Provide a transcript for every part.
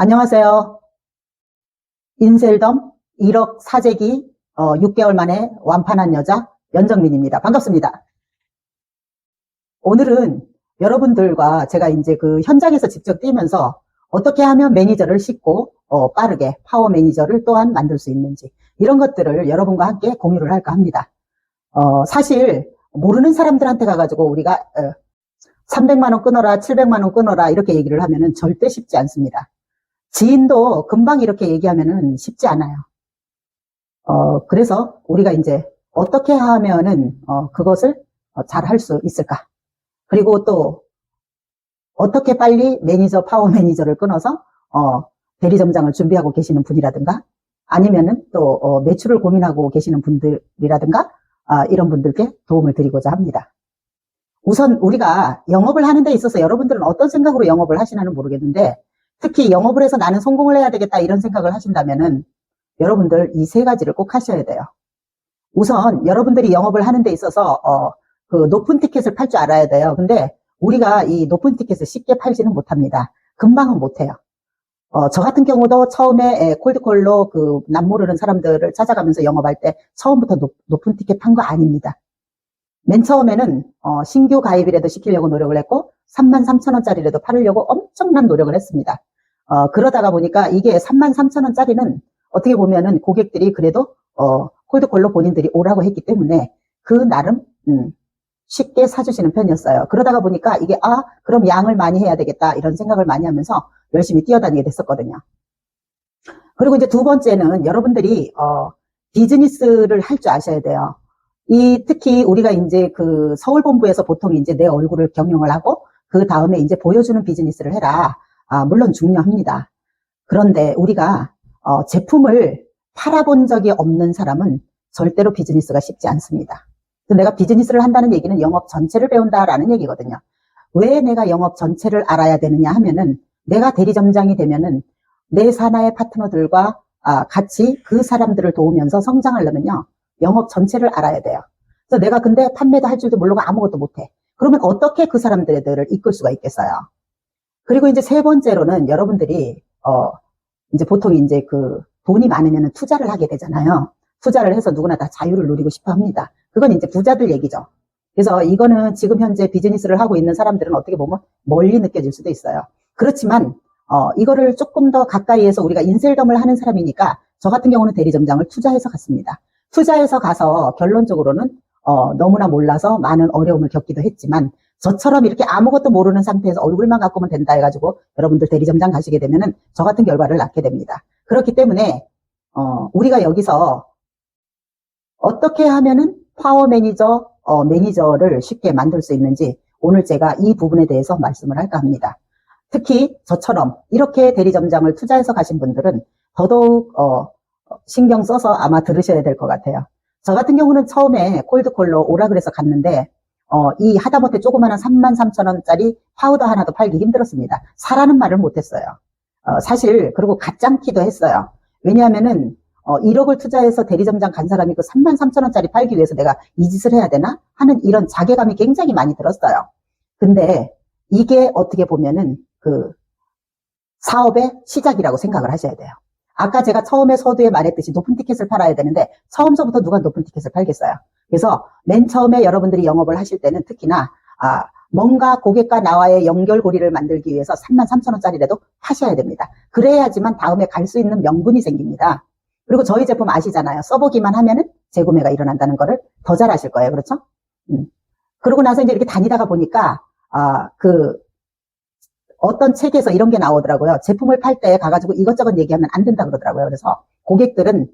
안녕하세요. 인셀덤 1억 사재기 6개월 만에 완판한 여자 연정민입니다. 반갑습니다. 오늘은 여러분들과 제가 이제 그 현장에서 직접 뛰면서 어떻게 하면 매니저를 쉽고 빠르게 파워 매니저를 또한 만들 수 있는지 이런 것들을 여러분과 함께 공유를 할까 합니다. 사실 모르는 사람들한테 가가지고 우리가 300만 원 끊어라 700만 원 끊어라 이렇게 얘기를 하면은 절대 쉽지 않습니다. 지인도 금방 이렇게 얘기하면은 쉽지 않아요. 그래서 우리가 이제 어떻게 하면은 그것을 잘 할 수 있을까? 그리고 또 어떻게 빨리 매니저, 파워 매니저를 끊어서 대리점장을 준비하고 계시는 분이라든가 아니면은 또 매출을 고민하고 계시는 분들이라든가 이런 분들께 도움을 드리고자 합니다. 우선 우리가 영업을 하는 데 있어서 여러분들은 어떤 생각으로 영업을 하시나는 모르겠는데 특히 영업을 해서 나는 성공을 해야 되겠다 이런 생각을 하신다면은 여러분들 이 세 가지를 꼭 하셔야 돼요. 우선 여러분들이 영업을 하는 데 있어서 그 높은 티켓을 팔 줄 알아야 돼요. 근데 우리가 이 높은 티켓을 쉽게 팔지는 못합니다. 금방은 못해요. 저 같은 경우도 처음에 콜드콜로 그 남 모르는 사람들을 찾아가면서 영업할 때 처음부터 높은 티켓 판 거 아닙니다. 맨 처음에는 신규 가입이라도 시키려고 노력을 했고 33,000원짜리라도 팔으려고 엄청난 노력을 했습니다. 그러다가 보니까 이게 33,000원짜리는 어떻게 보면은 고객들이 그래도 콜드콜로 본인들이 오라고 했기 때문에 그 나름 쉽게 사주시는 편이었어요. 그러다가 보니까 이게 그럼 양을 많이 해야 되겠다 이런 생각을 많이 하면서 열심히 뛰어다니게 됐었거든요. 그리고 이제 두 번째는 여러분들이 비즈니스를 할 줄 아셔야 돼요. 특히 우리가 이제 그 서울 본부에서 보통 이제 내 얼굴을 경영을 하고 그 다음에 이제 보여주는 비즈니스를 해라. 물론 중요합니다. 그런데 우리가 제품을 팔아본 적이 없는 사람은 절대로 비즈니스가 쉽지 않습니다. 내가 비즈니스를 한다는 얘기는 영업 전체를 배운다라는 얘기거든요. 왜 내가 영업 전체를 알아야 되느냐 하면은 내가 대리점장이 되면은 내 산하의 파트너들과 같이 그 사람들을 도우면서 성장하려면요. 영업 전체를 알아야 돼요. 그래서 내가 근데 판매도 할 줄도 모르고 아무것도 못해. 그러면 어떻게 그 사람들을 이끌 수가 있겠어요? 그리고 이제 세 번째로는 여러분들이 이제 보통 이제 그 돈이 많으면 투자를 하게 되잖아요. 투자를 해서 누구나 다 자유를 누리고 싶어 합니다. 그건 이제 부자들 얘기죠. 그래서 이거는 지금 현재 비즈니스를 하고 있는 사람들은 어떻게 보면 멀리 느껴질 수도 있어요. 그렇지만 이거를 조금 더 가까이에서 우리가 인셀덤을 하는 사람이니까 저 같은 경우는 대리점장을 투자해서 갔습니다. 투자해서 가서 결론적으로는 너무나 몰라서 많은 어려움을 겪기도 했지만 저처럼 이렇게 아무것도 모르는 상태에서 얼굴만 갖고 오면 된다 해가지고 여러분들 대리점장 가시게 되면은 저 같은 결과를 낳게 됩니다. 그렇기 때문에 우리가 여기서 어떻게 하면은 파워 매니저, 매니저를 쉽게 만들 수 있는지 오늘 제가 이 부분에 대해서 말씀을 할까 합니다. 특히 저처럼 이렇게 대리점장을 투자해서 가신 분들은 더더욱 신경 써서 아마 들으셔야 될 것 같아요. 저 같은 경우는 처음에 콜드콜로 오라 그래서 갔는데 이 하다못해 조그마한 33,000원짜리 파우더 하나도 팔기 힘들었습니다. 사라는 말을 못했어요. 사실 그리고 가짱키도 했어요. 왜냐하면은 1억을 투자해서 대리점장 간 사람이 그 33,000원짜리 팔기 위해서 내가 이 짓을 해야 되나 하는 이런 자괴감이 굉장히 많이 들었어요. 근데 이게 어떻게 보면은 그 사업의 시작이라고 생각을 하셔야 돼요. 아까 제가 처음에 서두에 말했듯이 높은 티켓을 팔아야 되는데 처음서부터 누가 높은 티켓을 팔겠어요. 그래서 맨 처음에 여러분들이 영업을 하실 때는 특히나 뭔가 고객과 나와의 연결고리를 만들기 위해서 33,000원짜리라도 하셔야 됩니다. 그래야지만 다음에 갈 수 있는 명분이 생깁니다. 그리고 저희 제품 아시잖아요. 써보기만 하면은 재구매가 일어난다는 거를 더 잘 아실 거예요. 그렇죠? 그러고 나서 이제 이렇게 다니다가 보니까 어떤 책에서 이런 게 나오더라고요. 제품을 팔 때 가가지고 이것저것 얘기하면 안 된다 그러더라고요. 그래서 고객들은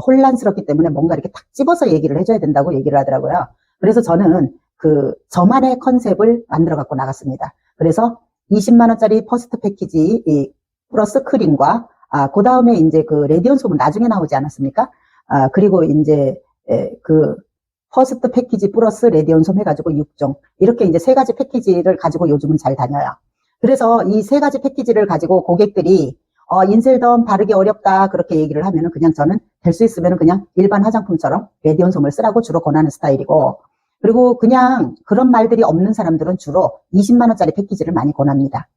혼란스럽기 때문에 뭔가 이렇게 탁 집어서 얘기를 해줘야 된다고 얘기를 하더라고요. 그래서 저는 저만의 컨셉을 만들어 갖고 나갔습니다. 그래서 20만 원짜리 퍼스트 패키지 플러스 크림과 그 다음에 이제 그 레디온 솜은 나중에 나오지 않았습니까? 그리고 이제 그 퍼스트 패키지 플러스 레디온 솜 해가지고 6종 이렇게 이제 세 가지 패키지를 가지고 요즘은 잘 다녀요. 그래서 이 세 가지 패키지를 가지고 고객들이 인셀덤 바르기 어렵다 그렇게 얘기를 하면은 그냥 저는 될 수 있으면 그냥 일반 화장품처럼 레디온 솜을 쓰라고 주로 권하는 스타일이고 그리고 그냥 그런 말들이 없는 사람들은 주로 20만 원짜리 패키지를 많이 권합니다.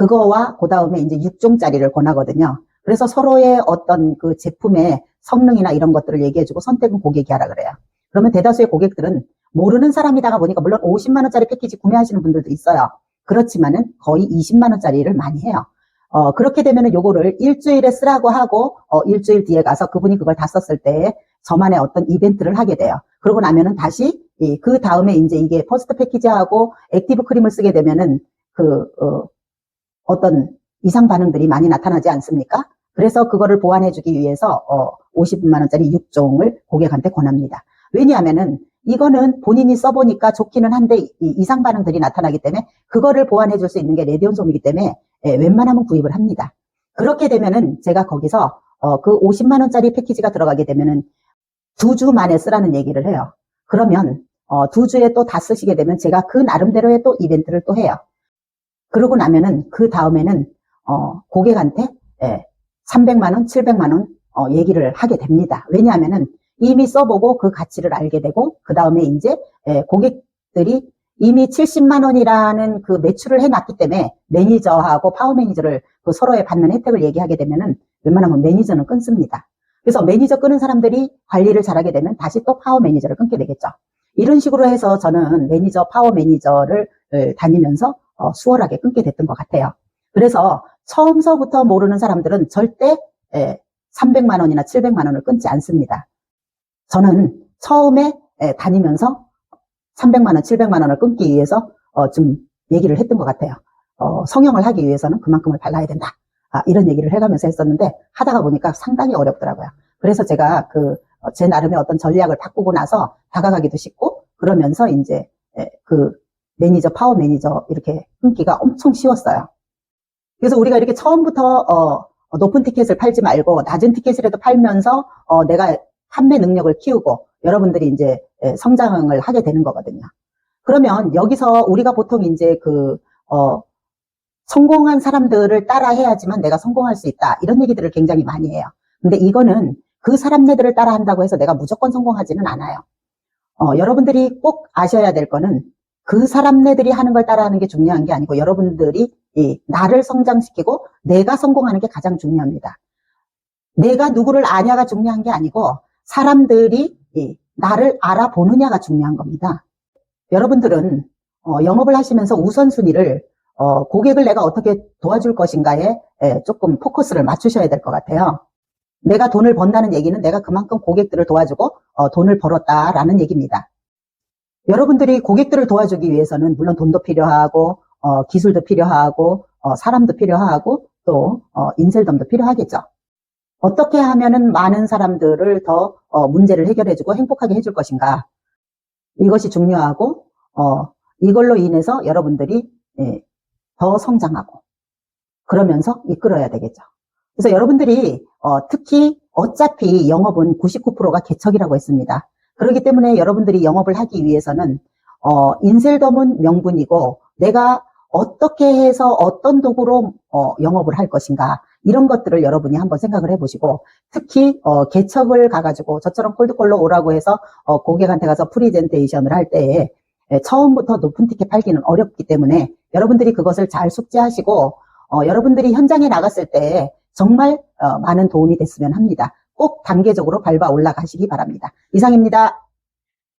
그거와 그 다음에 이제 6종짜리를 권하거든요. 그래서 서로의 어떤 그 제품의 성능이나 이런 것들을 얘기해주고 선택은 고객이 하라 그래요. 그러면 대다수의 고객들은 모르는 사람이다가 보니까 물론 50만 원짜리 패키지 구매하시는 분들도 있어요. 그렇지만은 거의 20만 원짜리를 많이 해요. 그렇게 되면은 요거를 일주일에 쓰라고 하고, 일주일 뒤에 가서 그분이 그걸 다 썼을 때 저만의 어떤 이벤트를 하게 돼요. 그러고 나면은 다시, 그 다음에 이제 이게 퍼스트 패키지하고 액티브 크림을 쓰게 되면은 어떤 이상 반응들이 많이 나타나지 않습니까? 그래서 그거를 보완해주기 위해서, 50만 원짜리 6종을 고객한테 권합니다. 왜냐하면은 이거는 본인이 써보니까 좋기는 한데 이상 반응들이 나타나기 때문에 그거를 보완해줄 수 있는 게 레디온솜이기 때문에 웬만하면 구입을 합니다. 그렇게 되면은 제가 거기서 그 50만 원짜리 패키지가 들어가게 되면은 2주 만에 쓰라는 얘기를 해요. 그러면 2주에 또 다 쓰시게 되면 제가 그 나름대로의 또 이벤트를 또 해요. 그러고 나면은 그 다음에는 고객한테 300만 원, 700만 원 얘기를 하게 됩니다. 왜냐하면은 이미 써보고 그 가치를 알게 되고 그 다음에 이제 고객들이 이미 70만 원이라는 그 매출을 해놨기 때문에 매니저하고 파워 매니저를 그 서로의 받는 혜택을 얘기하게 되면은 웬만하면 매니저는 끊습니다. 그래서 매니저 끊은 사람들이 관리를 잘하게 되면 다시 또 파워 매니저를 끊게 되겠죠. 이런 식으로 해서 저는 매니저, 파워 매니저를 다니면서 수월하게 끊게 됐던 것 같아요. 그래서 처음서부터 모르는 사람들은 절대 300만 원이나 700만 원을 끊지 않습니다. 저는 처음에 다니면서 300만 원, 700만 원을 끊기 위해서 좀 얘기를 했던 것 같아요. 성형을 하기 위해서는 그만큼을 발라야 된다. 이런 얘기를 해가면서 했었는데 하다가 보니까 상당히 어렵더라고요. 그래서 제가 제 나름의 어떤 전략을 바꾸고 나서 다가가기도 쉽고 그러면서 이제 그 매니저, 파워 매니저 이렇게 끊기가 엄청 쉬웠어요. 그래서 우리가 이렇게 처음부터 높은 티켓을 팔지 말고 낮은 티켓이라도 팔면서 내가 판매 능력을 키우고 여러분들이 이제 성장을 하게 되는 거거든요. 그러면 여기서 우리가 보통 이제 성공한 사람들을 따라 해야지만 내가 성공할 수 있다. 이런 얘기들을 굉장히 많이 해요. 근데 이거는 그 사람네들을 따라 한다고 해서 내가 무조건 성공하지는 않아요. 여러분들이 꼭 아셔야 될 거는 그 사람네들이 하는 걸 따라하는 게 중요한 게 아니고 여러분들이 나를 성장시키고 내가 성공하는 게 가장 중요합니다. 내가 누구를 아냐가 중요한 게 아니고 사람들이 나를 알아보느냐가 중요한 겁니다. 여러분들은 영업을 하시면서 우선순위를 고객을 내가 어떻게 도와줄 것인가에 조금 포커스를 맞추셔야 될 것 같아요. 내가 돈을 번다는 얘기는 내가 그만큼 고객들을 도와주고 돈을 벌었다라는 얘기입니다. 여러분들이 고객들을 도와주기 위해서는 물론 돈도 필요하고 기술도 필요하고 사람도 필요하고 또 인셀덤도 필요하겠죠. 어떻게 하면은 많은 사람들을 더 문제를 해결해주고 행복하게 해줄 것인가. 이것이 중요하고 이걸로 인해서 여러분들이 더 성장하고 그러면서 이끌어야 되겠죠. 그래서 여러분들이 특히 어차피 영업은 99%가 개척이라고 했습니다. 그렇기 때문에 여러분들이 영업을 하기 위해서는 인셀덤은 명분이고 내가 어떻게 해서 어떤 도구로 영업을 할 것인가 이런 것들을 여러분이 한번 생각을 해보시고 특히 개척을 가가지고 저처럼 콜드콜로 오라고 해서 고객한테 가서 프리젠테이션을 할 때에 처음부터 높은 티켓 팔기는 어렵기 때문에 여러분들이 그것을 잘 숙지하시고 여러분들이 현장에 나갔을 때 정말 많은 도움이 됐으면 합니다. 꼭 단계적으로 밟아 올라가시기 바랍니다. 이상입니다.